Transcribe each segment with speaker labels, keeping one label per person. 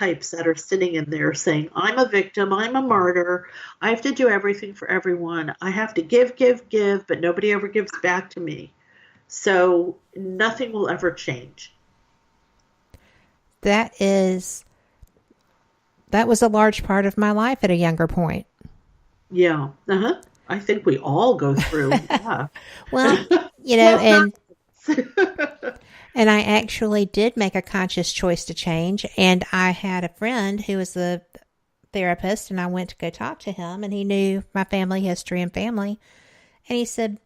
Speaker 1: archetypes that are sitting in there saying, I'm a victim, I'm a martyr, I have to do everything for everyone, I have to give, give, give, but nobody ever gives back to me. So nothing will ever change.
Speaker 2: That is, that was a large part of my life at a younger point.
Speaker 1: Yeah. Uh-huh. I think we all go through. Yeah.
Speaker 2: Well,
Speaker 1: Well, not.
Speaker 2: and I actually did make a conscious choice to change. And I had a friend who was a therapist, and I went to go talk to him, and he knew my family history and family. And he said,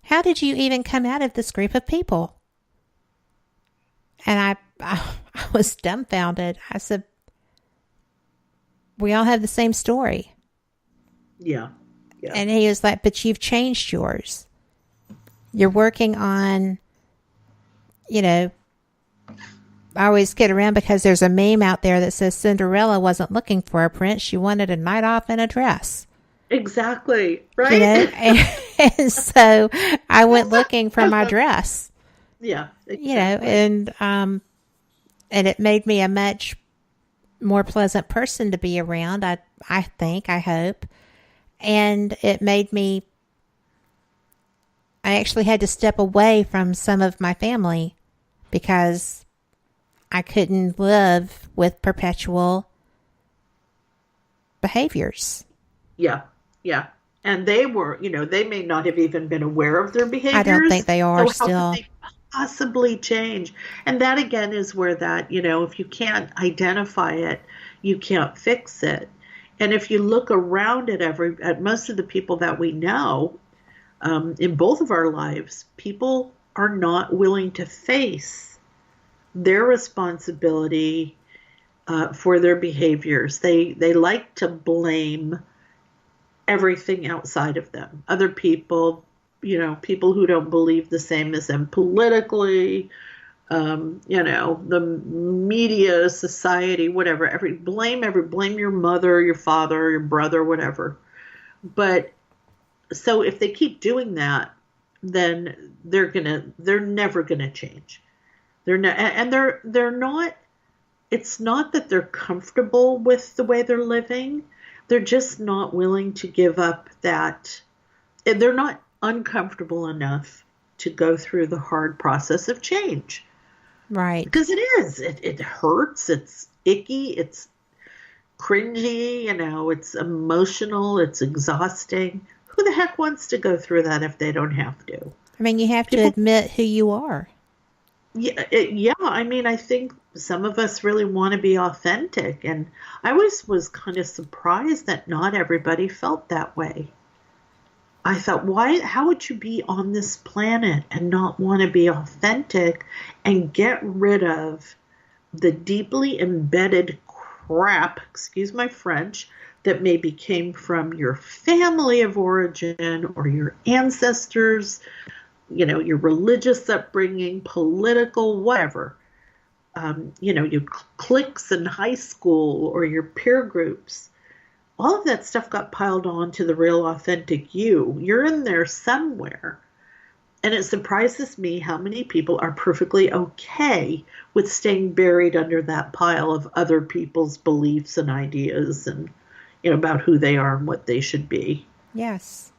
Speaker 2: how did you even come out of this group of people? And I was dumbfounded. I said, we all have the same story.
Speaker 1: Yeah. Yeah.
Speaker 2: And he was like, but you've changed yours. You're working on, I always kid around because there's a meme out there that says Cinderella wasn't looking for a prince. She wanted a night off in a dress.
Speaker 1: Exactly. Right.
Speaker 2: And so I went looking for my dress.
Speaker 1: Yeah. Exactly.
Speaker 2: And it made me a much more pleasant person to be around. I think, I hope. And it made me, I actually had to step away from some of my family because I couldn't live with perpetual behaviors.
Speaker 1: Yeah. Yeah. And they were, they may not have even been aware of their
Speaker 2: I don't
Speaker 1: behaviors.
Speaker 2: think they are
Speaker 1: So how could
Speaker 2: still.
Speaker 1: they possibly change? And that again is where that, if you can't identify it, you can't fix it. And if you look around at most of the people that we know, in both of our lives, people are not willing to face their responsibility for their behaviors. They like to blame everything outside of them, other people, people who don't believe the same as them politically, the media, society, whatever. Blame your mother, your father, your brother, whatever. But so if they keep doing that, then they're never gonna change. They're not. It's not that they're comfortable with the way they're living. They're just not willing to give up that. They're not uncomfortable enough to go through the hard process of change.
Speaker 2: Right.
Speaker 1: Because it is. It hurts. It's icky. It's cringy. It's emotional. It's exhausting. Who the heck wants to go through that if they don't have to?
Speaker 2: I mean, you have to
Speaker 1: People,
Speaker 2: admit who you are.
Speaker 1: yeah, yeah. I mean, I think some of us really want to be authentic, and I always was kind of surprised that not everybody felt that way. I thought, why? How would you be on this planet and not want to be authentic and get rid of the deeply embedded crap, excuse my French, that maybe came from your family of origin or your ancestors, your religious upbringing, political, whatever, your cliques in high school or your peer groups. All of that stuff got piled on to the real authentic you. You're in there somewhere. And it surprises me how many people are perfectly okay with staying buried under that pile of other people's beliefs and ideas and about who they are and what they should be.
Speaker 2: Yes.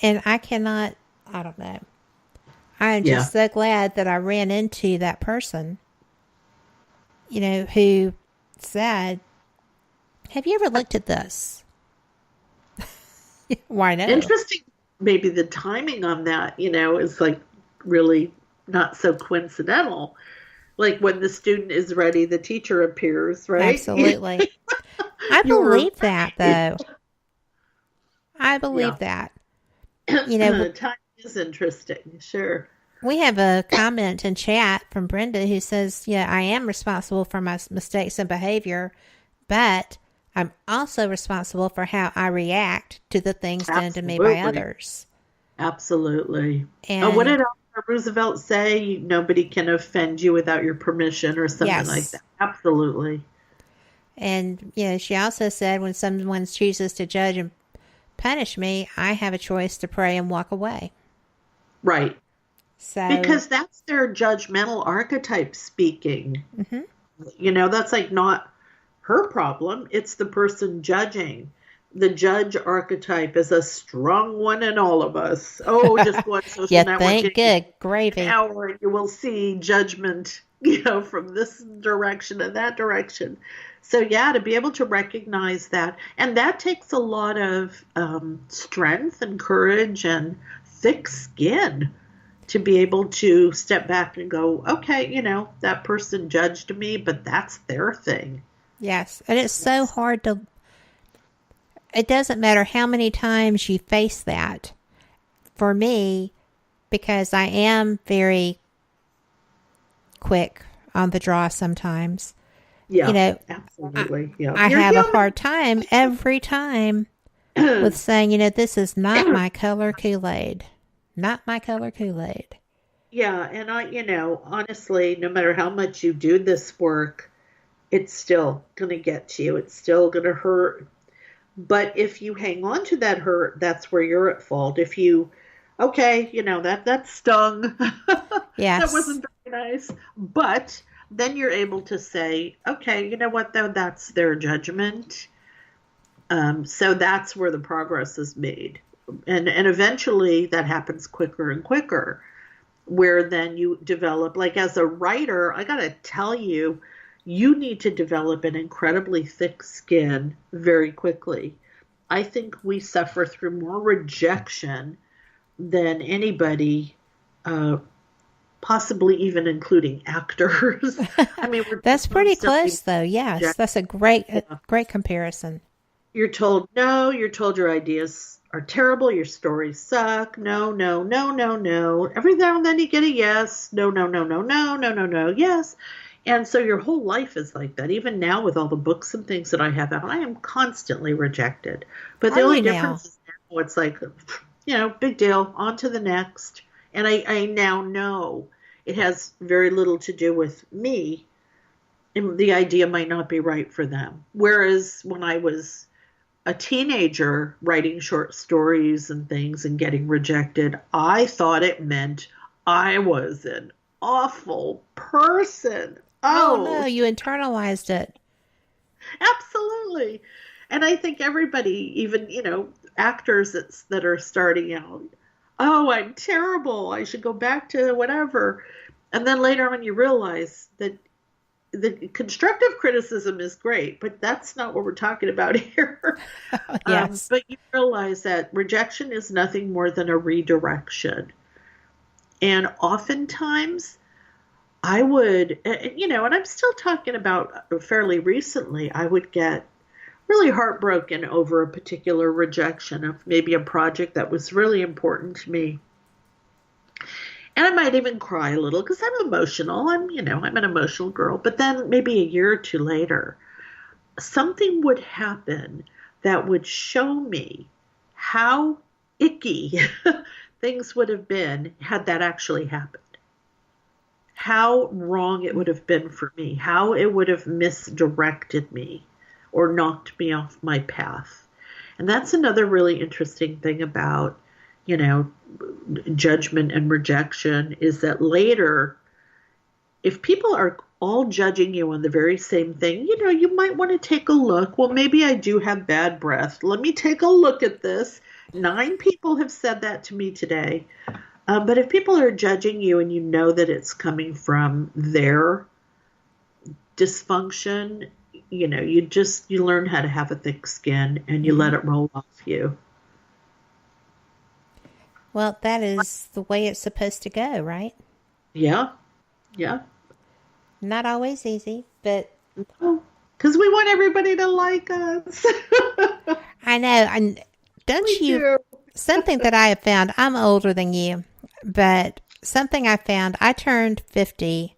Speaker 2: And I don't know. I am
Speaker 1: Yeah.
Speaker 2: just so glad that I ran into that person, who said, have you ever looked at this? Why no?
Speaker 1: Interesting. Maybe the timing on that, is like really not so coincidental. Like when the student is ready, the teacher appears, right?
Speaker 2: Absolutely. I
Speaker 1: You were
Speaker 2: believe that, though. I
Speaker 1: Yeah.
Speaker 2: believe that. You know,
Speaker 1: Time is interesting, sure.
Speaker 2: we have a comment in chat from Brenda who says, yeah, I am responsible for my mistakes and behavior, but I'm also responsible for how I react to the things done to me by
Speaker 1: Absolutely.
Speaker 2: others.
Speaker 1: Absolutely. What did
Speaker 2: And
Speaker 1: Roosevelt say? Nobody can offend you without your permission or something like
Speaker 2: yes.
Speaker 1: that. Absolutely.
Speaker 2: And, she also said when someone chooses to judge and punish me, I have a choice to pray and walk away.
Speaker 1: Right.
Speaker 2: So,
Speaker 1: Because that's their judgmental archetype speaking.
Speaker 2: mhm.
Speaker 1: That's like not her problem. It's the person judging. The judge archetype is a strong one in all of us. Oh, just go on social
Speaker 2: You think?
Speaker 1: networking
Speaker 2: Good gravy.
Speaker 1: hour and you will see judgment, from this direction and that direction. So yeah, to be able to recognize that, and that takes a lot of strength and courage and thick skin to be able to step back and go, okay, that person judged me, but that's their thing.
Speaker 2: Yes, and it's so hard to. It doesn't matter how many times you face that. For me, because I am very quick on the draw sometimes.
Speaker 1: Yeah, absolutely. Yeah,
Speaker 2: I have a hard time every time with saying, this is not my color Kool-Aid. Not my color Kool-Aid.
Speaker 1: Yeah, and honestly, no matter how much you do this work, it's still going to get to you. It's still going to hurt. But if you hang on to that hurt, that's where you're at fault. If you, okay, that stung.
Speaker 2: Yes.
Speaker 1: That wasn't very nice. But then you're able to say, okay, you know what, though, that's their judgment. So that's where the progress is made. And eventually that happens quicker and quicker, where then you develop, like as a writer, I got to tell you, you need to develop an incredibly thick skin very quickly. I think we suffer through more rejection than anybody, possibly even including actors. I mean,
Speaker 2: that's pretty close, though. Yes, that's a great comparison.
Speaker 1: You're told no. You're told your ideas are terrible. Your stories suck. No, no, no, no, no. Every now and then you get a yes. No, no, no, no, no, no, no, no. Yes. And so your whole life is like that. Even now with all the books and things that I have out, I am constantly rejected. But the only difference is now it's like, big deal, on to the next. And I now know it has very little to do with me. And the idea might not be right for them. Whereas when I was a teenager writing short stories and things and getting rejected, I thought it meant I was an awful person.
Speaker 2: Oh no, you internalized it.
Speaker 1: Absolutely. And I think everybody, even, actors that are starting out, oh, I'm terrible. I should go back to whatever. And then later on you realize that the constructive criticism is great, but that's not what we're talking about here.
Speaker 2: Yes.
Speaker 1: But you realize that rejection is nothing more than a redirection. And oftentimes I would, and I'm still talking about fairly recently, I would get really heartbroken over a particular rejection of maybe a project that was really important to me. And I might even cry a little because I'm emotional. I'm an emotional girl. But then maybe a year or two later, something would happen that would show me how icky things would have been had that actually happened. How wrong it would have been for me, how it would have misdirected me or knocked me off my path. And that's another really interesting thing about, judgment and rejection, is that later, if people are all judging you on the very same thing, you might want to take a look. Well, maybe I do have bad breath. Let me take a look at this. 9 people have said that to me today. But if people are judging you and you know that it's coming from their dysfunction, you learn how to have a thick skin and you let it roll off you.
Speaker 2: Well, that is the way it's supposed to go, right?
Speaker 1: Yeah. Yeah.
Speaker 2: Not always easy, but...
Speaker 1: Because we want everybody to like us.
Speaker 2: I know. And don't you... Something that I have found, I'm older than you, but something I found, I turned 50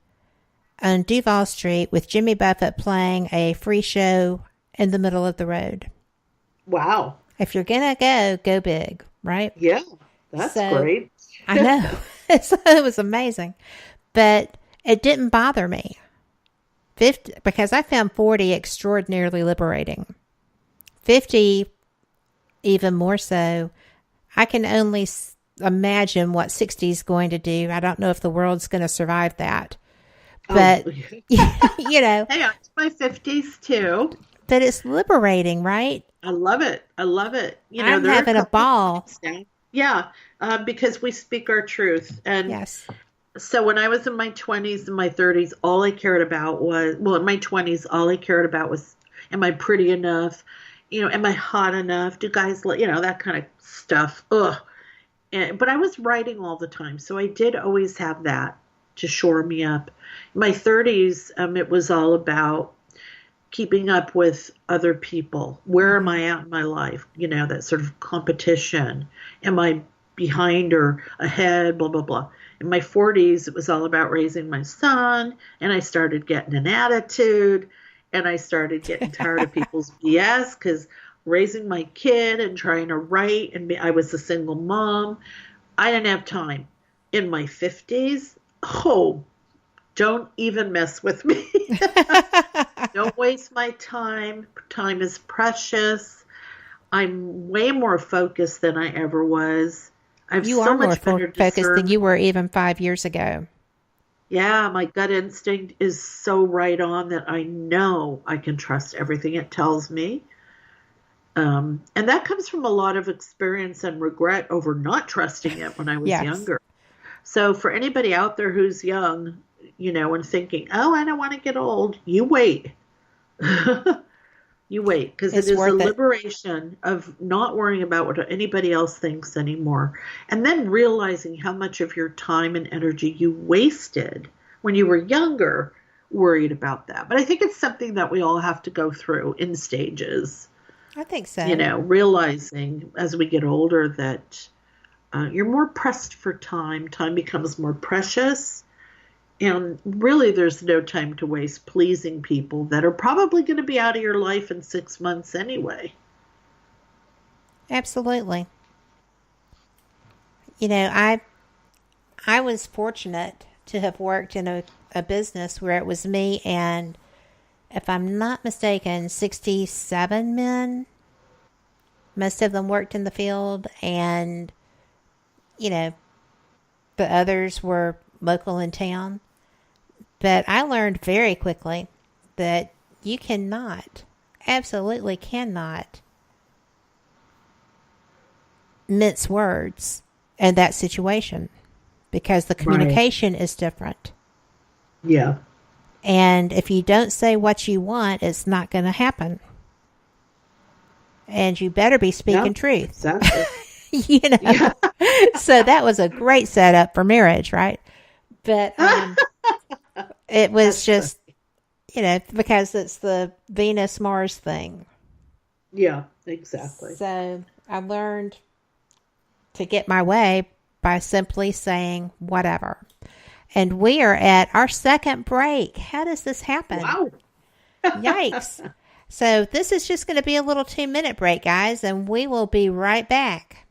Speaker 2: on Duval Street with Jimmy Buffett playing a free show in the middle of the road.
Speaker 1: Wow.
Speaker 2: If you're going to go big, right?
Speaker 1: Yeah, that's great.
Speaker 2: I know. So it was amazing. But it didn't bother me. 50, because I found 40 extraordinarily liberating. 50, even more so. I can only imagine what 60 is going to do. I don't know if the world's going to survive that.
Speaker 1: Oh,
Speaker 2: But, you know,
Speaker 1: hey, it's my 50s too.
Speaker 2: but it's liberating, right?
Speaker 1: I love it. I love it.
Speaker 2: I'm
Speaker 1: There are a
Speaker 2: having a
Speaker 1: couple of
Speaker 2: ball.
Speaker 1: things now. Yeah, because we speak our truth. And
Speaker 2: Yes.
Speaker 1: so when I was in my 20s and my 30s, all I cared about was, well, in my 20s, all I cared about was, am I pretty enough? Am I hot enough? Do guys, that kind of stuff. Ugh. But I was writing all the time. So I did always have that to shore me up. In my 30s, it was all about keeping up with other people. Where am
Speaker 2: Mm-hmm.
Speaker 1: I at in my life? That sort of competition. Am I behind or ahead? Blah, blah, blah. In my 40s, it was all about raising my son, and I started getting an attitude, and I started getting tired of people's BS because raising my kid and trying to write, and I was a single mom. I didn't have time. In my 50s, oh, don't even mess with me. Don't waste my time. Time is precious. I'm way more focused than I ever was. I have
Speaker 2: You
Speaker 1: so
Speaker 2: are more
Speaker 1: much better
Speaker 2: focused than you
Speaker 1: discernment.
Speaker 2: were even 5 years ago.
Speaker 1: Yeah, my gut instinct is so right on that I know I can trust everything it tells me. And that comes from a lot of experience and regret over not trusting it when I was
Speaker 2: Yes.
Speaker 1: younger. So for anybody out there who's young, and thinking, oh, I don't want to get old, you wait. You wait, because it
Speaker 2: It's
Speaker 1: is a
Speaker 2: worth it.
Speaker 1: liberation of not worrying about what anybody else thinks anymore. And then realizing how much of your time and energy you wasted when you were younger worried about that. But I think it's something that we all have to go through in stages,
Speaker 2: I think so.
Speaker 1: realizing as we get older that you're more pressed for time. Time becomes more precious. And really, there's no time to waste pleasing people that are probably going to be out of your life in 6 months anyway.
Speaker 2: Absolutely. I was fortunate to have worked in a business where it was me and, if I'm not mistaken, 67 men. Most of them worked in the field, and, you know, the others were local in town. But I learned very quickly that you cannot, absolutely cannot, mince words in that situation because the
Speaker 1: Right.
Speaker 2: communication is different.
Speaker 1: Yeah.
Speaker 2: And if you don't say what you want, it's not going to happen. And you better be
Speaker 1: Yeah.
Speaker 2: speaking truth.
Speaker 1: Exactly.
Speaker 2: you know.
Speaker 1: Yeah.
Speaker 2: So that was a great setup for marriage, right? But it was
Speaker 1: That's fun.
Speaker 2: just, because it's the Venus Mars thing.
Speaker 1: Yeah. Exactly.
Speaker 2: So I learned to get my way by simply saying whatever. And we are at our second break. How does this happen?
Speaker 1: Wow.
Speaker 2: Yikes. So this is just going to be a little 2-minute break, guys, and we will be right back.